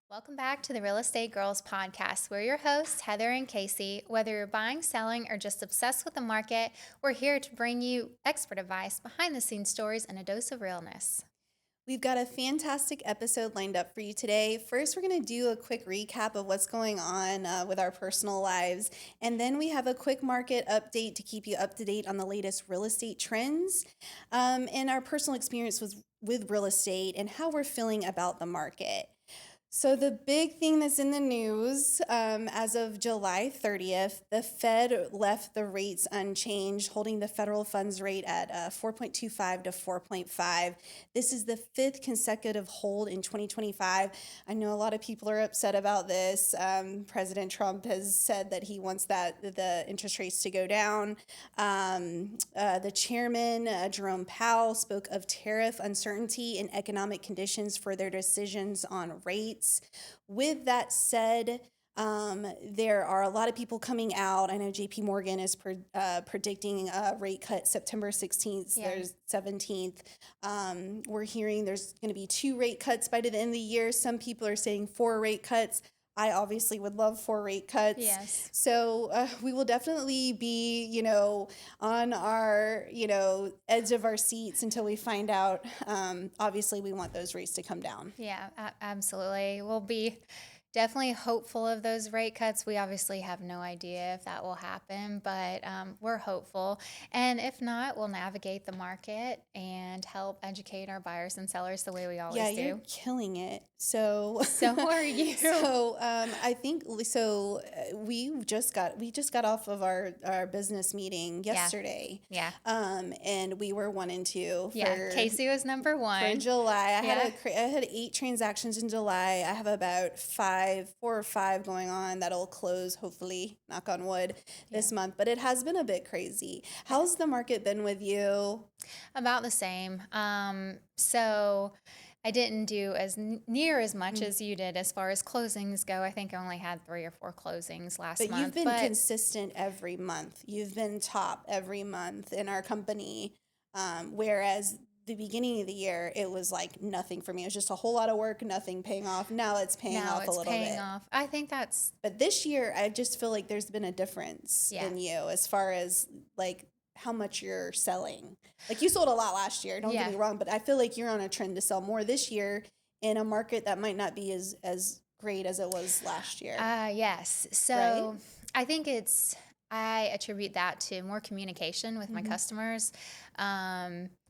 Welcome back to the Real Estate Girls podcast. We're your hosts, Heather and Kaci. Whether you're buying, selling, or just obsessed with the market, we're here to bring you expert advice, behind the scenes stories, and a dose of realness. We've got a fantastic episode lined up for you today. First, we're going to do a quick recap of what's going on with our personal lives. And then we have a quick market update to keep you up to date on the latest real estate trends and our personal experience with real estate and how we're feeling about the market. So the big thing that's in the news, as of July 30th, the Fed left the rates unchanged, holding the federal funds rate at 4.25 to 4.5. This is the fifth consecutive hold in 2025. I know a lot of people are upset about this. President Trump has said that he wants the interest rates to go down. The chairman, Jerome Powell, spoke of tariff uncertainty and economic conditions for their decisions on rates. With that said, there are a lot of people coming out. I know JP Morgan is predicting a rate cut September 16th, there's 17th. We're hearing there's going to be 2 rate cuts by the end of the year. Some people are saying 4 rate cuts. I obviously would love 4 rate cuts. Yes. So we will definitely be, on our, edge of our seats until we find out. Obviously, we want those rates to come down. Yeah, absolutely. We'll be definitely hopeful of those rate cuts. We obviously have no idea if that will happen, but we're hopeful. And if not, we'll navigate the market and help educate our buyers and sellers the way we always do. Yeah, you're killing it. So are you. So I think so. We just got off of our business meeting yesterday. Yeah. And we were 1 and 2. Yeah. Kaci was number 1 for July. I had 8 transactions in July. I have about 4 or 5 going on that'll close, hopefully, knock on wood, this month. But it has been a bit crazy. How's the market been with you? About the same. So I didn't do near as much as you did as far as closings go. I think I only had 3 or 4 closings last month. But you've been consistent every month. You've been top every month in our company, whereas the beginning of the year, it was like nothing for me. It was just a whole lot of work, nothing paying off. Now it's paying off a little bit. I think that's... But this year, I just feel like there's been a difference in you as far as like how much you're selling. Like you sold a lot last year, don't get me wrong, but I feel like you're on a trend to sell more this year in a market that might not be as great as it was last year. Yes. So right? I think I attribute that to more communication with my customers,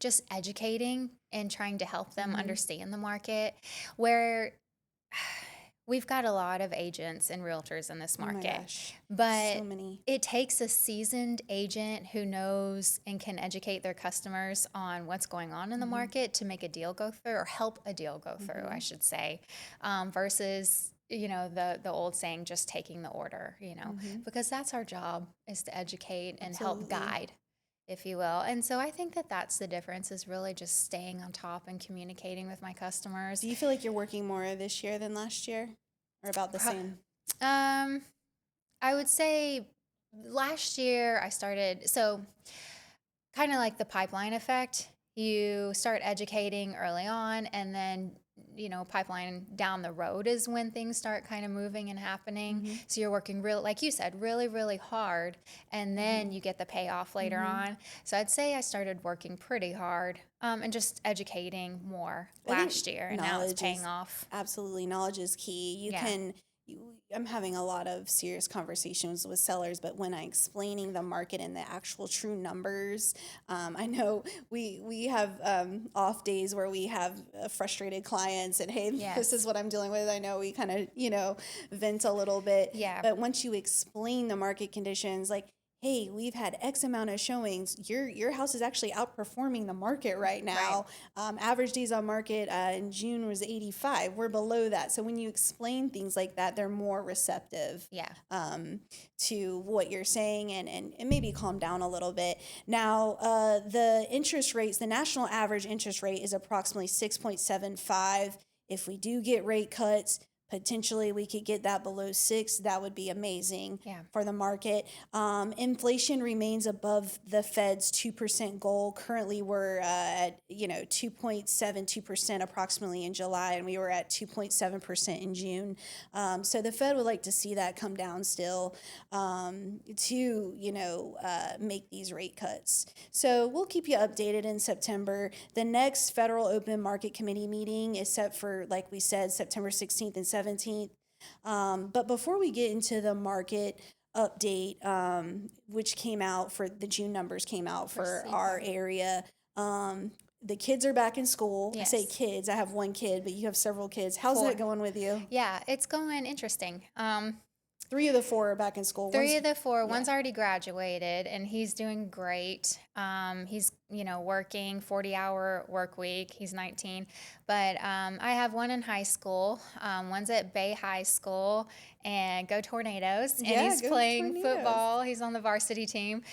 just educating and trying to help them understand the market, where we've got a lot of agents and realtors in this market. Oh my gosh. But so many. It takes a seasoned agent who knows and can educate their customers on what's going on in the market to make a deal go through, or help a deal go through, I should say, versus the old saying, just taking the order, because that's our job, is to educate and help guide, if you will. And so I think that's the difference, is really just staying on top and communicating with my customers. Do you feel like you're working more this year than last year, or about the same? I would say last year I started, so kind of like the pipeline effect. You start educating early on, and then pipeline down the road is when things start kind of moving and happening. So you're working like you said, really, really hard, and then you get the payoff later on. So I'd say I started working pretty hard and just educating more last year, and now it's paying off. Absolutely. Knowledge is key. I'm having a lot of serious conversations with sellers, but when I'm explaining the market and the actual true numbers, I know we have off days where we have frustrated clients and, hey, this is what I'm dealing with. I know we kind of, vent a little bit. Yeah. But once you explain the market conditions, like, hey, we've had X amount of showings. Your house is actually outperforming the market right now. Right. Average days on market in June was 85. We're below that. So when you explain things like that, they're more receptive to what you're saying and maybe calm down a little bit. Now, the interest rates, the national average interest rate is approximately 6.75. If we do get rate cuts, Potentially, we could get that below 6. That would be amazing Yeah. for the market. Inflation remains above the Fed's 2% goal. Currently, we're at 2.72% approximately in July, and we were at 2.7% in June. So the Fed would like to see that come down still to make these rate cuts. So we'll keep you updated in September. The next Federal Open Market Committee meeting is set for, like we said, September 16th and 17th. But before we get into the market update, which came out for the June numbers came out for our area, the kids are back in school. Yes. I say kids. I have one kid, but you have several kids. How's that going with you? Yeah, it's going interesting. 3 of the 4 are back in school. 3 of the 4. One's already graduated, and he's doing great. He's working 40-hour work week. He's 19, but I have one in high school. One's at Bay High School, and go Tornadoes! And he's playing football. He's on the varsity team.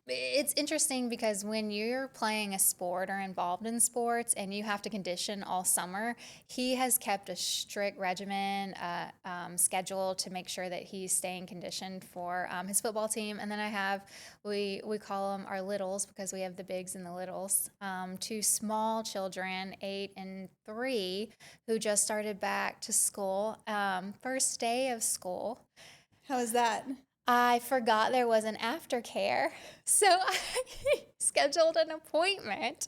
It's interesting because when you're playing a sport or involved in sports, and you have to condition all summer, he has kept a strict regimen, schedule to make sure that he's staying conditioned for his football team. And then we call them our littles because we have the bigs and the littles, 2 small children, 8 and 3, who just started back to school. First day of school. How is that? I forgot there was an aftercare, so I scheduled an appointment.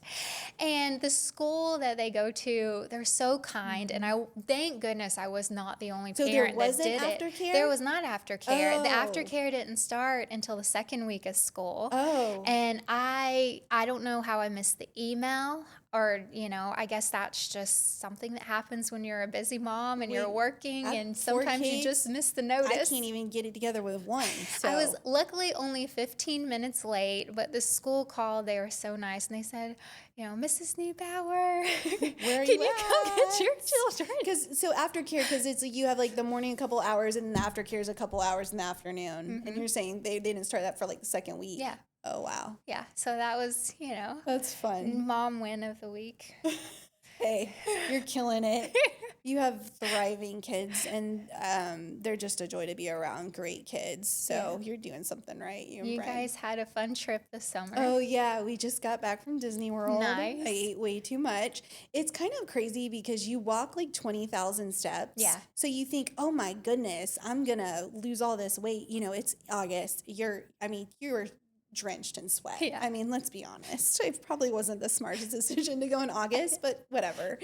And the school that they go to, they're so kind, and I thank goodness I was not the only parent that did it. Aftercare? There was not aftercare. Oh. The aftercare didn't start until the second week of school. Oh. And I don't know how I missed the email. Or, I guess that's just something that happens when you're a busy mom and you're working, and sometimes you just miss the notice. I can't even get it together with one. So. I was luckily only 15 minutes late, but the school called. They were so nice, and they said, Mrs. Neubauer, where are can you come get your children? So aftercare, because it's you have like the morning a couple hours, and the aftercare is a couple hours in the afternoon. And you're saying they didn't start that for like the second week. Yeah. Oh, wow. Yeah, so that was, That's fun. Mom win of the week. Hey, you're killing it. You have thriving kids, and they're just a joy to be around. Great kids. So you're doing something right. You guys had a fun trip this summer. Oh, yeah. We just got back from Disney World. Nice. I ate way too much. It's kind of crazy because you walk like 20,000 steps. Yeah. So you think, oh, my goodness, I'm going to lose all this weight. It's August. You're drenched in sweat. Yeah. I mean, let's be honest. It probably wasn't the smartest decision to go in August, but whatever.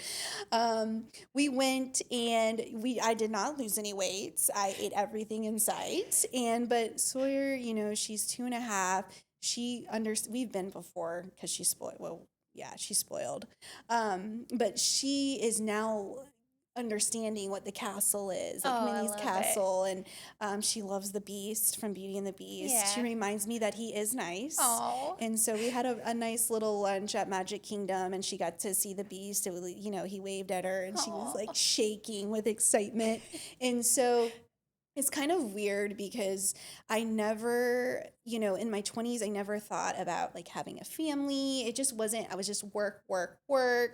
We went, and I did not lose any weight. I ate everything in sight. But Sawyer, she's 2.5. We've been before because she's spoiled. Well, yeah, she's spoiled. But she is now understanding what the castle is, like Minnie's castle, and she loves the Beast from Beauty and the Beast. Yeah. She reminds me that he is nice. Aww. And so we had a nice little lunch at Magic Kingdom, and she got to see the Beast. He waved at her, and she was like shaking with excitement. And so it's kind of weird because I never, in my 20s, I never thought about like having a family. It just wasn't, I was just work.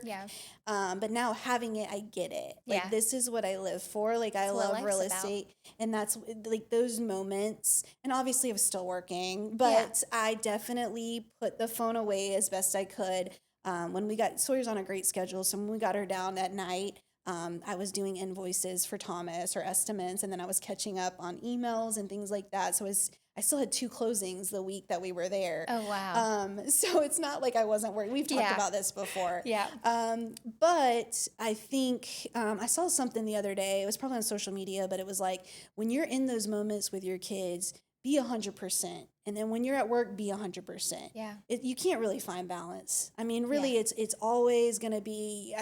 Yeah. But now having it, I get it. Like, this is what I live for. Like, I love real estate. And that's like those moments. And obviously I was still working, but I definitely put the phone away as best I could. When Sawyer's on a great schedule. So when we got her down at night, I was doing invoices for Thomas or estimates, and then I was catching up on emails and things like that. So I still had 2 closings the week that we were there. Oh, wow. So it's not like I wasn't working. We've talked about this before. Yeah. But I think I saw something the other day. It was probably on social media, but it was like, when you're in those moments with your kids, be 100%. And then when you're at work, be 100%. Yeah. You can't really find balance. I mean, really, it's always going to be,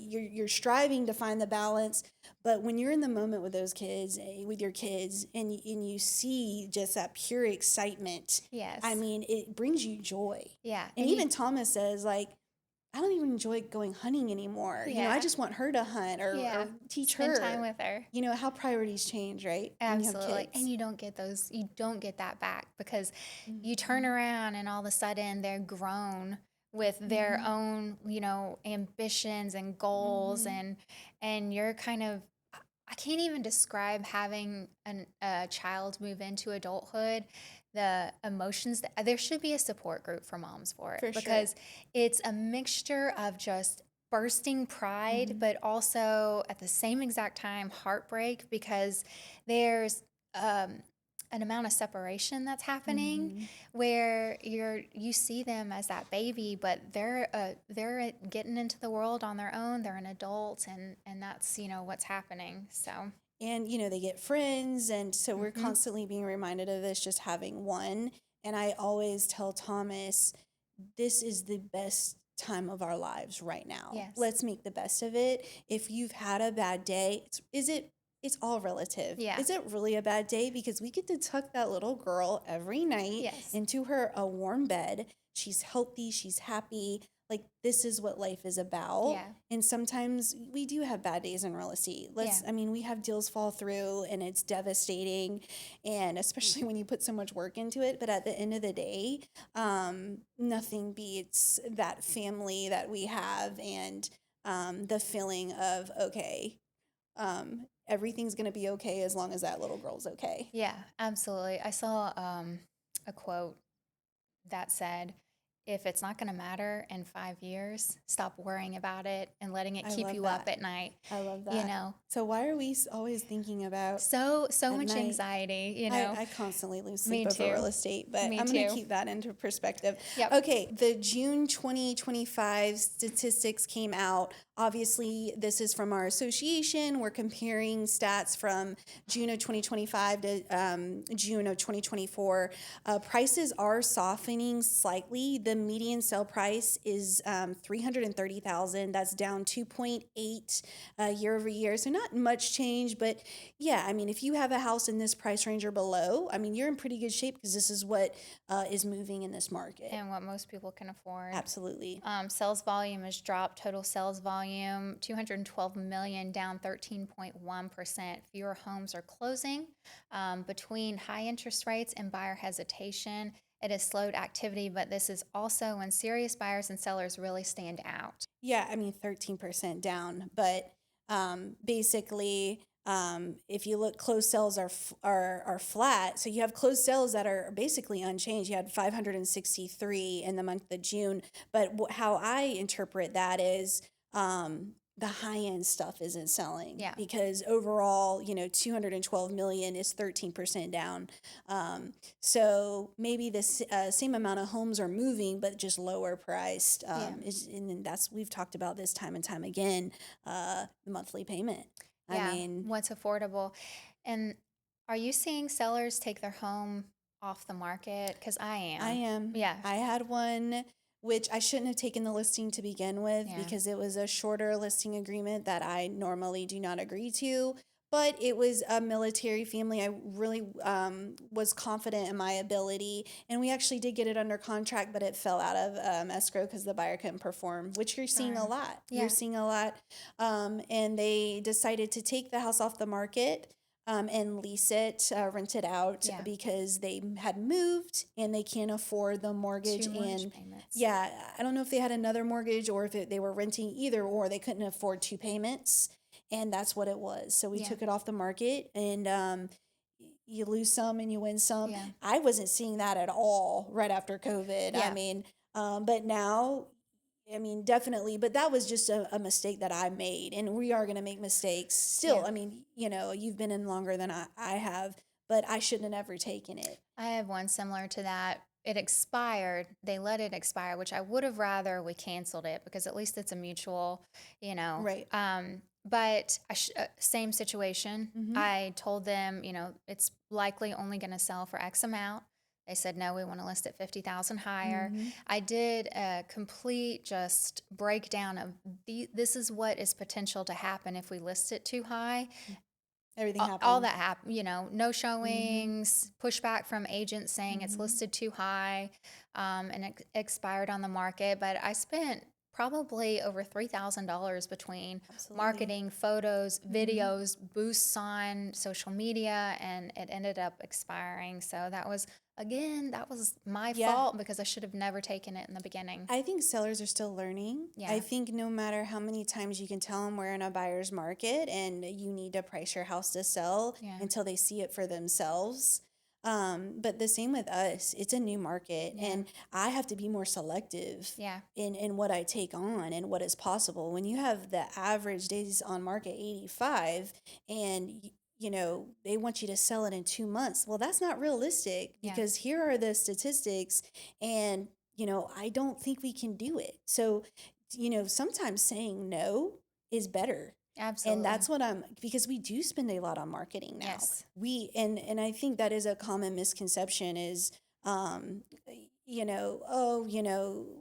you're striving to find the balance. But when you're in the moment with those kids, with your kids, and you see just that pure excitement, yes. It brings you joy. Yeah. And even Thomas says, like, I don't even enjoy going hunting anymore. Yeah. I just want her to hunt or teach her. Spend time with her. How priorities change, right? Absolutely. And you don't get that back because you turn around and all of a sudden they're grown with their own, ambitions and goals, and you're kind of, I can't even describe having a child move into adulthood. The emotions that there should be a support group for moms for it For sure. because it's a mixture of just bursting pride, Hmm. but also at the same exact time heartbreak because there's um, an amount of separation that's happening Hmm. where you see them as that baby, but they're getting into the world on their own. They're an adult, and that's what's happening. So, And they get friends, and so we're hmm constantly being reminded of this, just having one. And I always tell Thomas, this is the best time of our lives right now. yes, Let's make the best of it. If you've had a bad day, it's all relative. yeah, Is it really a bad day? Because we get to tuck that little girl every night yes, into her a warm bed. She's healthy, she's happy. Like, this is what life is about. yeah, And sometimes we do have bad days in real estate. yeah, I mean, we have deals fall through and it's devastating. And especially when you put so much work into it. But at the end of the day, nothing beats that family that we have, and the feeling of, okay, everything's going to be okay as long as that little girl's okay. yeah, absolutely. I saw a quote that said, if it's not going to matter in 5 years, stop worrying about it and letting it I keep love you up that. at night. I love You that. know, So, why are we always thinking about so at much night? anxiety, I constantly lose sleep Me over too. real estate, but Me I'm going to too. keep that into perspective. Yep. Okay, the June 2025 statistics came out. Obviously, this is from our association. We're comparing stats from June of 2025 to June of 2024. Prices are softening slightly. The median sale price is 330,000. That's down 2.8 year over year. So not much change, but yeah, I mean, if you have a house in this price range or below, I mean, you're in pretty good shape because this is what is moving in this market. And what most people can afford. Absolutely. Sales volume has dropped. Total sales volume 212 million, down 13.1%. Fewer homes are closing. Between high interest rates and buyer hesitation, it has slowed activity, but this is also when serious buyers and sellers really stand out. Yeah, I mean, 13% down, but basically, if you look, closed sales are flat. So you have closed sales that are basically unchanged. You had 563 in the month of June, but how I interpret that is the high end stuff isn't selling Yeah. because overall, 212 million is 13% down. So maybe the same amount of homes are moving, but just lower priced. Yeah. And then we've talked about this time and time again, the monthly payment. I Yeah. mean, What's affordable. And are you seeing sellers take their home off the market? Because I I am. am. Yeah. I had one which I shouldn't have taken the listing to begin with Yeah. because it was a shorter listing agreement that I normally do not agree to. But it was a military family. I really was confident in my ability. And we actually did get it under contract, but it fell out of escrow because the buyer couldn't perform, which you're seeing a Darn. lot. You're Yeah. seeing a lot. And they decided to take the house off the market and lease it, rent it out Yeah. because they had moved and they can't afford the mortgage. Two mortgage And payments. yeah, I don't know if they had another mortgage or if they were renting either, or they couldn't afford two payments. And that's what it was. So we Yeah. took it off the market, and you lose some and you win some. Yeah. I wasn't seeing that at all right after COVID. I Yeah. mean, but now, I mean, definitely, but that was just a mistake that I made, and we are going to make mistakes still. Yeah. I mean, you've been in longer than I have, but I shouldn't have ever taken it. I have one similar to that. It expired. They let it expire, which I would have rather we canceled it because at least it's a mutual, you know. Right. But same situation. Mm-hmm. I told them, it's likely only going to sell for X amount. They said no, we want to list it 50,000 higher. Mm-hmm. I did a complete just breakdown of this is what is potential to happen if we list it too high. Everything All happened. that happened, no Mm-hmm. showings, pushback from agents saying it's Mm-hmm. listed too high, and it expired on the market. But I spent probably over $3,000 between Absolutely. marketing, photos, Mhm. videos, boosts on social media, and it ended up expiring. So that was my Yeah. fault because I should have never taken it in the beginning. I think sellers are still learning. I Yeah. think no matter how many times you can tell them we're in a buyer's market and you need to price your house to sell Yeah. until they see it for themselves. But the same with us, it's a new market, Yeah. and I have to be more selective Yeah. in what I take on and what is possible. When you have the average days on market 85 and they want you to sell it in 2 months. Well, that's not realistic Yeah. because here are the statistics, and I don't think we can do it. So, sometimes saying no is better. And Absolutely. that's because we do spend a lot on marketing now. Yes. And I think that is a common misconception is, um,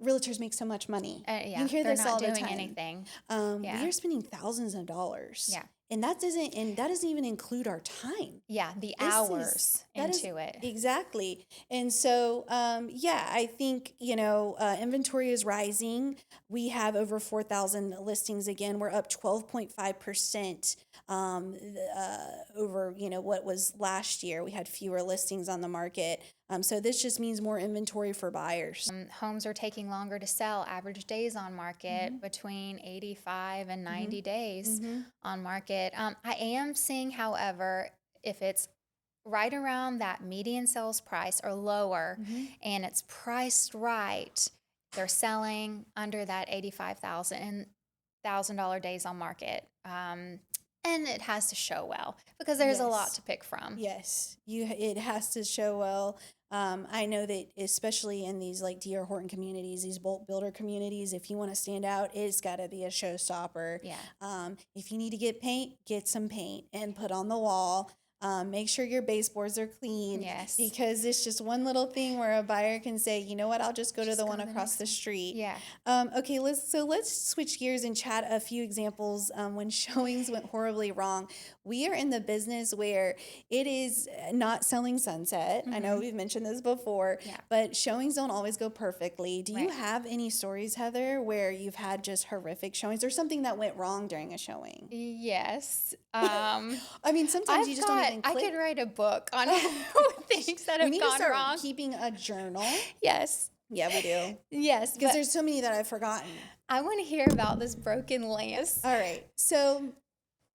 realtors make so much money. You Yeah. hear They're this not all the doing time. anything. We Yeah. are spending thousands of dollars, Yeah. and that doesn't even include our time. Yeah. The This is hours that is into it. exactly. And so, yeah, I think, inventory is rising. We have over 4,000 listings. Again, we're up 12.5% over, what was last year. We had fewer listings on the market. So this just means more inventory for buyers. Homes are taking longer to sell. Average days on market Hmm. between 85 and Hmm. 90 days Hmm. on market. I am seeing, however, if it's right around that median sales price or lower Hmm. and it's priced right, they're selling under that 85,000 $1,000 days on market. And it has to show well because there's a lot Yes. to pick from. Yes, it has to show well. I know that especially in these like D.R. Horton communities, these bulk builder communities, if you want to stand out, it's got to be a showstopper. Yeah. If you need to get paint, get some paint and put on the wall. Make sure your baseboards are clean Yes. because it's just one little thing where a buyer can say, you know what, I'll just go to Just the go one to the across next the one. street. Yeah. Okay, let's switch gears and chat a few examples when showings went horribly wrong. We are in the business where it is not selling sunset. I know Mm-hmm. we've mentioned this before, Yeah. but showings don't always go perfectly. Do you Right. have any stories, Heather, where you've had just horrific showings or something that went wrong during a showing? Yes. I mean, sometimes you just don't even I could click. write a book on Oh gosh. things that We have need to gone start wrong. keeping a journal. Yes. Yeah, we do. Yes, Because but there's so many that I've forgotten. I want to hear about this broken lamp. All right. So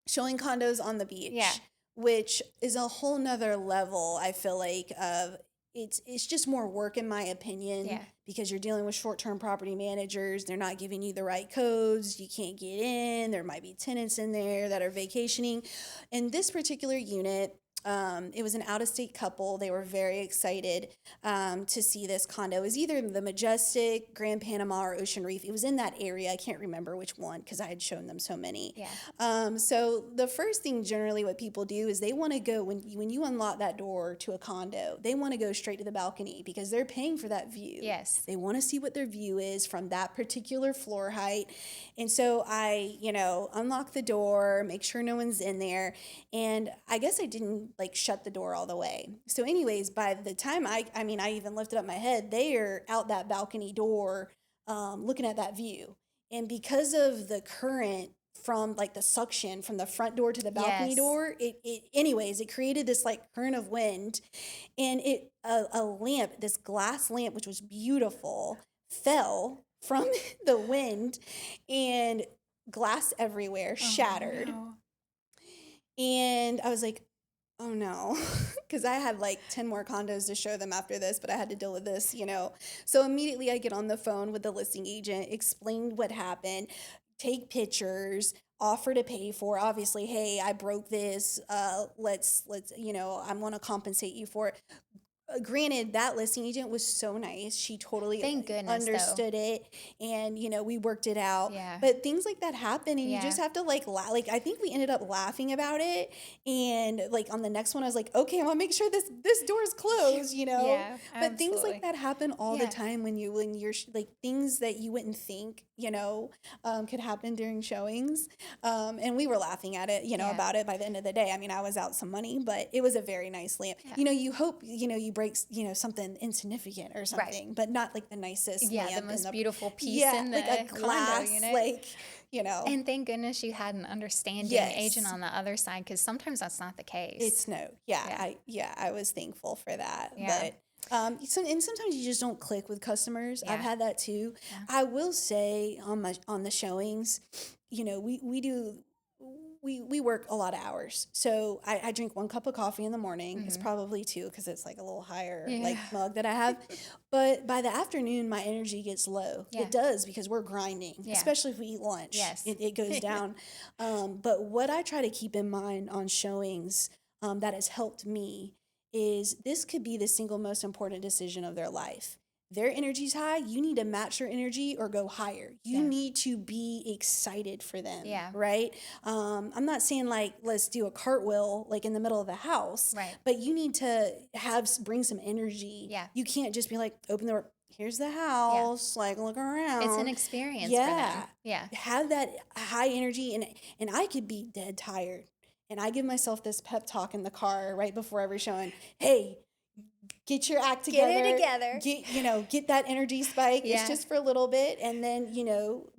showing condos on the Yeah. beach, which is a whole nother level, I feel like, of it's just more work in my opinion, Yeah. because you're dealing with short-term property managers. They're not giving you the right codes. You can't get in. There might be tenants in there that are vacationing. In this particular unit, it was an out-of-state couple. They were very excited to see this condo. It was either the Majestic, Grand Panama, or Ocean Reef. It was in that area. I can't remember which one because I had shown them so many. Yeah. So the first thing generally what people do is they want to go when you unlock that door to a condo, they want to go straight to the balcony because they're paying for that view. Yes. They want to see what their view is from that particular floor height. And so I, unlock the door, make sure no one's in there. And I guess I didn't like shut the door all the way. So anyways, by the time I even lifted up my head, they are out that balcony door, looking at that view. And because of the current from like the suction from the front door to the balcony Yes. door, it created this like current of wind, and a lamp, this glass lamp, which was beautiful, fell from the wind, and glass everywhere, shattered. Oh, And I was like, oh no, because I had like 10 more condos to show them after this, but I had to deal with this. So immediately I get on the phone with the listing agent, explain what happened, take pictures, offer to pay for, obviously, hey, I broke this. Let's, I want to compensate you for it. Granted, that listing agent was so nice. She totally thank goodness, though. understood it, and we worked it out. Yeah. But things like that happen, and you Yeah. just have to like like I think we ended up laughing about it, and like on the next one, I was like, okay, I'm gonna make sure this door is closed. Yeah, But things absolutely. like that happen all Yeah. the time when you're like things that you wouldn't think could happen during showings, and we were laughing at it, Yeah. about it by the end of the day. I mean, I was out some money, but it was a very nice lamp. Yeah. You hope, you breaks, something insignificant or Right. something, but not like the nicest Yeah, the lamp in most the, beautiful piece yeah, in like a the condo glass, unit. like. And thank goodness you had an understanding agent Yes. on the other side, because sometimes that's not the case. It's no, yeah, Yeah. I was thankful for that, Yeah. but and sometimes you just don't click with customers. I've Yeah. had that too. Yeah. I will say on the showings, we do we work a lot of hours. So I drink 1 cup of coffee in the morning. It's Hmm. probably two because it's like a little higher Yeah. like mug that I have. But by the afternoon, my energy gets low. Yeah. It does because we're grinding, Yeah. especially if we eat lunch. Yes. It goes down. But what I try to keep in mind on showings that has helped me is this could be the single most important decision of their life. Their energy's high, you need to match their energy or go higher. You Yeah. need to be excited for them, Yeah. right? I'm not saying like let's do a cartwheel like in the middle of the house, Right. but you need to bring some energy. Yeah. You can't just be like open the door. Here's the house. Like look around. It's an experience for Yeah, them. Yeah. have that high energy, and I could be dead tired, and I give myself this pep talk in the car right before every showing. Hey, get your act Get together. it together. Get that energy spike. It's Yeah. just for a little bit, and then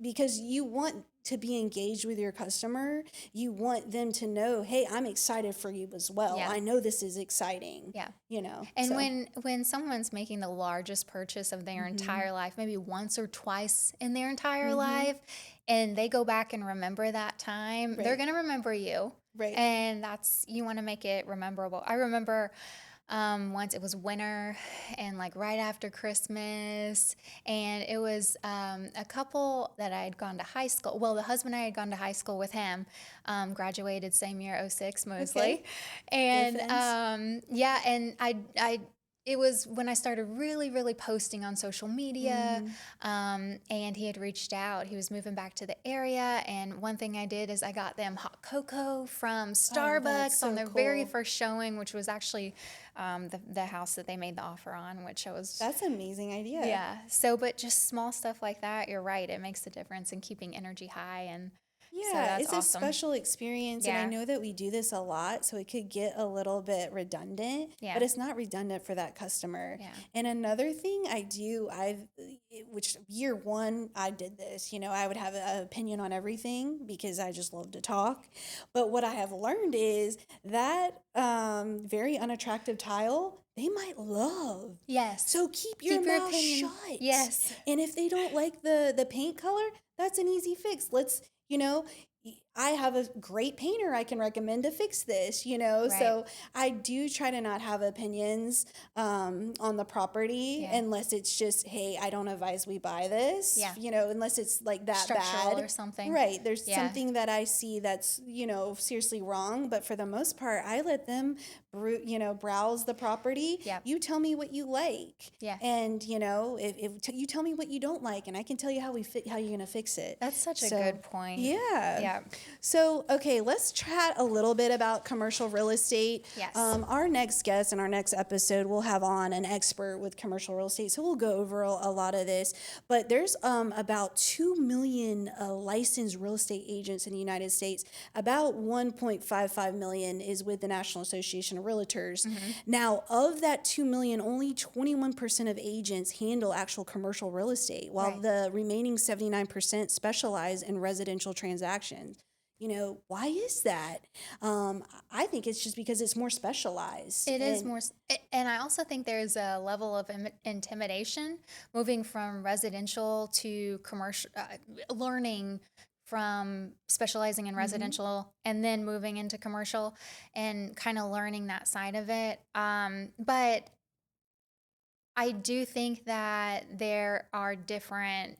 because you want to be engaged with your customer, you want them to know, hey, I'm excited for you as well. Yeah. I know this is exciting. Yeah. And And when someone's making the largest purchase of their entire life, maybe once or twice in their entire life, and they go back and remember that time, they're Right. going to remember you. Right. And you want to make it memorable. I remember once it was winter and like right after Christmas, and it was a couple that I had gone to high school. Well, the husband I had gone to high school with him, graduated same year, '06 mostly. Okay. And Good friends. yeah, and it was when I started really, really posting on social media, and he had reached out. He was moving back to the area, and one thing I did is I got them hot cocoa from Starbucks so on their very cool. first showing, which was actually the house that they made the offer on, which I was. That's an amazing idea. Yeah. So, but just small stuff like that, you're right. It makes a difference in keeping energy high, and so Yeah, that's it's a awesome. special experience, and I Yeah. know that we do this a lot, so it could get a little bit redundant, Yeah. but it's not redundant for that customer. Yeah. And another thing which year one, I did this, I would have an opinion on everything because I just love to talk. But what I have learned is that very unattractive tile, they might love. Yes. So keep your mouth opinion. shut. Yes. And if they don't like the paint color, that's an easy fix. I have a great painter I can recommend to fix this, Right. So I do try to not have opinions on the property Yeah. unless it's just, hey, I don't advise we buy this, Yeah. Unless it's like that Structural bad or something. Right. There's Yeah. something that I see that's, seriously wrong. But for the most part, I let them, browse the property. Yeah. You tell me what you like. Yeah. And, if you tell me what you don't like, and I can tell you how you're going to fix it. That's such a So, good point. Yeah. Yeah. So, okay, let's chat a little bit about commercial real estate. Yes. Our next guest in our next episode, we'll have on an expert with commercial real estate. So we'll go over a lot of this. But there's about 2 million licensed real estate agents in the United States. About 1.55 million is with the National Association of Realtors. Now, of that 2 million, only 21% of agents handle actual commercial real estate, while Right. the remaining 79% specialize in residential transactions. Why is that? I think it's just because it's more specialized. It is more, and I also think there's a level of intimidation moving from residential to commercial, learning from specializing in residential and then moving into commercial and kind of learning that side of it. But I do think that there are different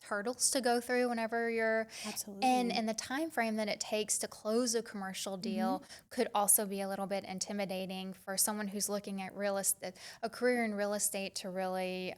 hurdles to go through whenever you're Absolutely. and the time frame that it takes to close a commercial deal could also be a little bit intimidating for someone who's looking at a career in real estate to really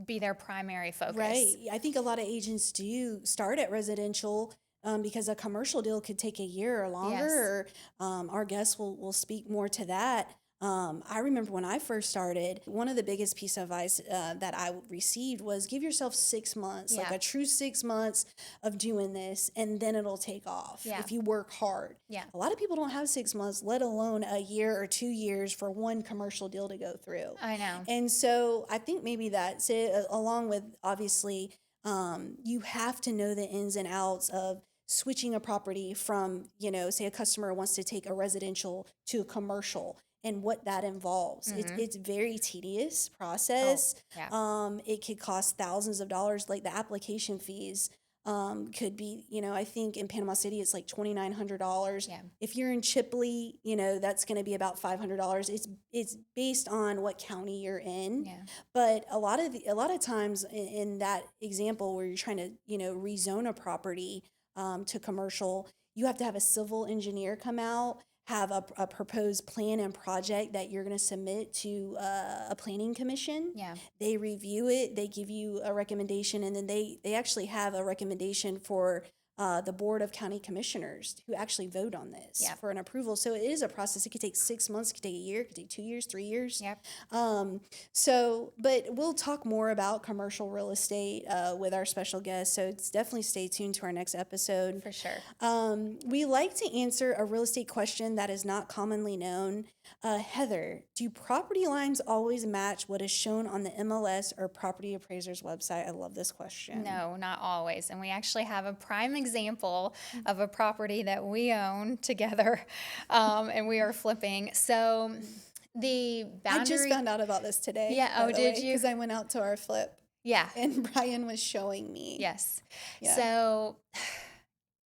be their primary focus. Right. I think a lot of agents do start at residential because a commercial deal could take a year or longer. Yes. Or our guests will speak more to that. I remember when I first started, one of the biggest piece of advice that I received was give yourself 6 months, like Yeah. a true 6 months of doing this, and then it'll take off Yeah. if you work hard. Yeah. A lot of people don't have 6 months, let alone a year or 2 years for one commercial deal to go through. I know. And so I think maybe that's it, along with obviously, you have to know the ins and outs of switching a property from, say a customer wants to take a residential to a commercial and what that involves. Mm-hmm. It's very tedious Oh, process. yeah. It could cost thousands of dollars. Like the application fees could be, I think in Panama City it's like $2,900. Yeah. If you're in Chipley, that's going to be about $500. It's based on what county you're in. Yeah. But a lot of times in that example where you're trying to rezone a property to commercial, you have to have a civil engineer come out, have a proposed plan and project that you're going to submit to a planning commission. Yeah. They review it, they give you a recommendation, and then they actually have a recommendation for the board of county commissioners who actually vote on this Yeah. for an approval. So it is a process. It could take 6 months, it could take a year, it could take 2 years, 3 years. Yep. But we'll talk more about commercial real estate with our special guest. So it's definitely stay tuned to our next episode. For sure. We like to answer a real estate question that is not commonly known. Heather, do property lines always match what is shown on the MLS or property appraiser's website? I love this question. No, not always. And we actually have a prime example of a property that we own together, and we are flipping. So the boundary. I just found out about this today. Yeah. Oh, did you? Because I went out to our flip Yeah. and Brian was showing me. Yes. Yeah. So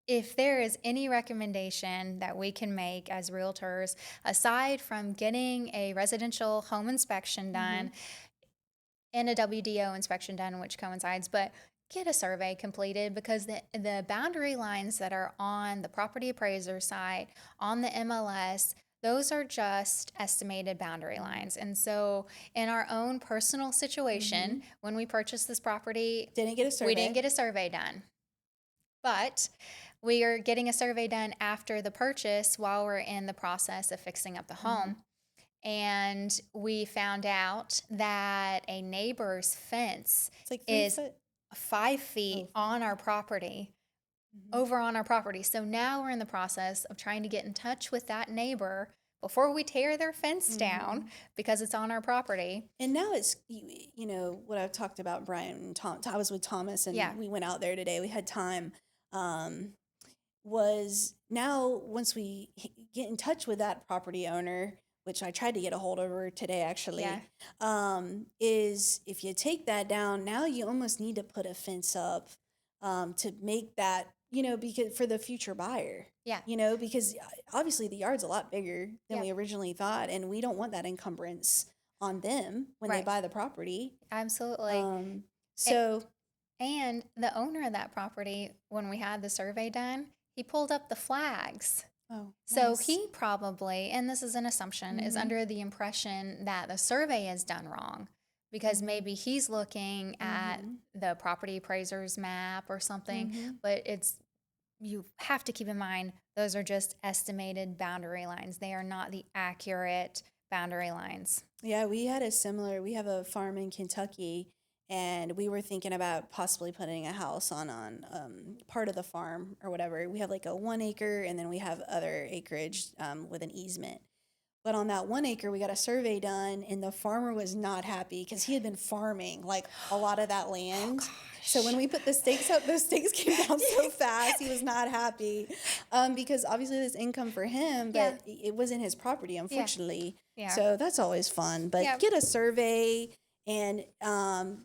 if there is any recommendation that we can make as realtors, aside from getting a residential home inspection done and a WDO inspection done, which coincides, but get a survey completed, because the boundary lines that are on the property appraiser site, on the MLS, those are just estimated boundary lines. And so in our own personal situation, when we purchased this property, Didn't get a survey. we didn't get a survey done. But we are getting a survey done after the purchase while we're in the process of fixing up the home. And we found out that a neighbor's fence It's like is 3 foot. 5 feet on our property, over on our property. So now we're in the process of trying to get in touch with that neighbor before we tear their fence down, because it's on our property. And now it's, what I've talked about, Brian and Tom. I was with Thomas and Yeah. we went out there today. We had time. Was now once we get in touch with that property owner, which I tried to get a hold of her today actually, Yeah. is if you take that down, now you almost need to put a fence up to make that, because for the future buyer. Yeah. Because obviously the yard's a lot bigger than Yeah. we originally thought, and we don't want that encumbrance on them when they Right. buy the property. Absolutely. So And the owner of that property, when we had the survey done, he pulled up the flags. So nice. he probably, and this is an assumption, is under the impression that the survey is done wrong, because maybe he's looking at the property appraiser's map or something. But you have to keep in mind, those are just estimated boundary lines. They are not the accurate boundary lines. Yeah, we have a farm in Kentucky, and we were thinking about possibly putting a house on part of the farm or whatever. We have like a 1 acre, and then we have other acreage with an easement. But on that 1 acre, we got a survey done, and the farmer was not happy because he had been farming like a lot of that land. So when we put the stakes up, those stakes came down so fast. He was not happy because obviously there's income for him, but it wasn't his property, unfortunately. Yeah. So that's always fun. But Yeah. get a survey, and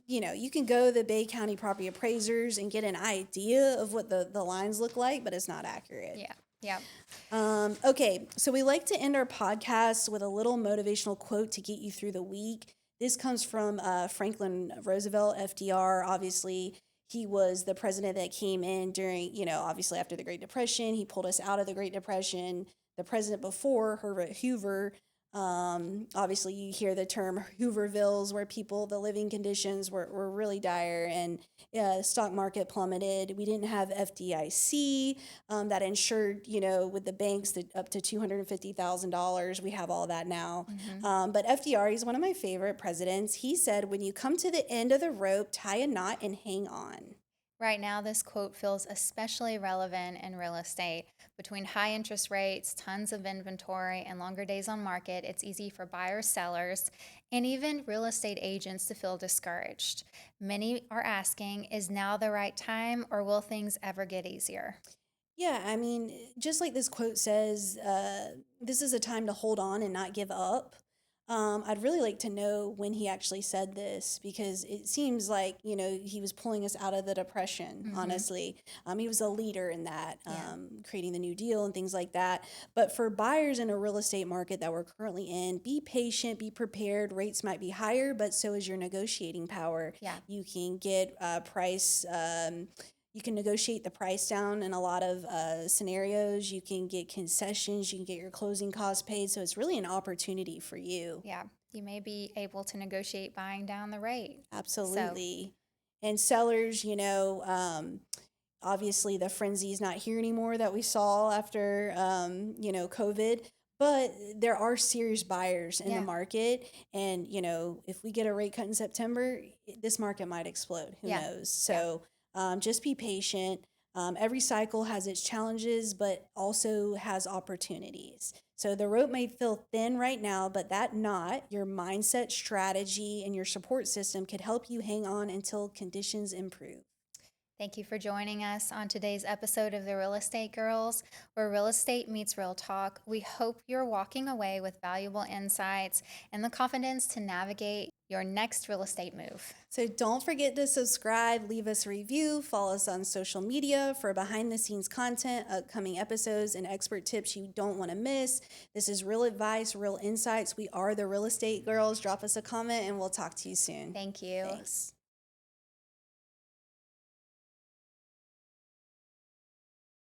you can go to the Bay County property appraisers and get an idea of what the lines look like, but it's not accurate. Yeah. Yeah. Okay, so we like to end our podcast with a little motivational quote to get you through the week. This comes from Franklin Roosevelt, FDR. Obviously, he was the president that came in during, obviously after the Great Depression. He pulled us out of the Great Depression. The president before, Herbert Hoover, Obviously, you hear the term Hoovervilles, where the living conditions were really dire, and stock market plummeted. We didn't have FDIC that insured, with the banks that up to $250,000. We have all that now. Hmm. But FDR, he's one of my favorite presidents. He said, "When you come to the end of the rope, tie a knot and hang on." Right now, this quote feels especially relevant in real estate. Between high interest rates, tons of inventory, and longer days on market, it's easy for buyers, sellers, and even real estate agents to feel discouraged. Many are asking, is now the right time, or will things ever get easier? Yeah, I mean, just like this quote says, this is a time to hold on and not give up. I'd really like to know when he actually said this, because it seems like, he was pulling us out of the depression, Hmm. honestly. He was a leader in that, Yeah. creating the New Deal and things like that. But for buyers in a real estate market that we're currently in, be patient, be prepared. Rates might be higher, but so is your negotiating power. Yeah. You can get price. You can negotiate the price down in a lot of scenarios. You can get concessions. You can get your closing costs paid. So it's really an opportunity for you. Yeah. You may be able to negotiate buying down the rate. So, Absolutely. And sellers, obviously the frenzy is not here anymore that we saw after, COVID. But there are serious buyers in the yeah. market. And, if we get a rate cut in September, this market might explode. Who Yeah. knows? Yeah. So just be patient. Every cycle has its challenges, but also has opportunities. So the rope may feel thin right now, but that knot, your mindset, strategy, and your support system could help you hang on until conditions improve. Thank you for joining us on today's episode of The Real Estate Girls, where real estate meets real talk. We hope you're walking away with valuable insights and the confidence to navigate your next real estate move. So don't forget to subscribe, leave us a review, follow us on social media for behind the scenes content, upcoming episodes, and expert tips you don't want to miss. This is real advice, real insights. We are the Real Estate Girls. Drop us a comment and we'll talk to you soon. Thank you. Thanks.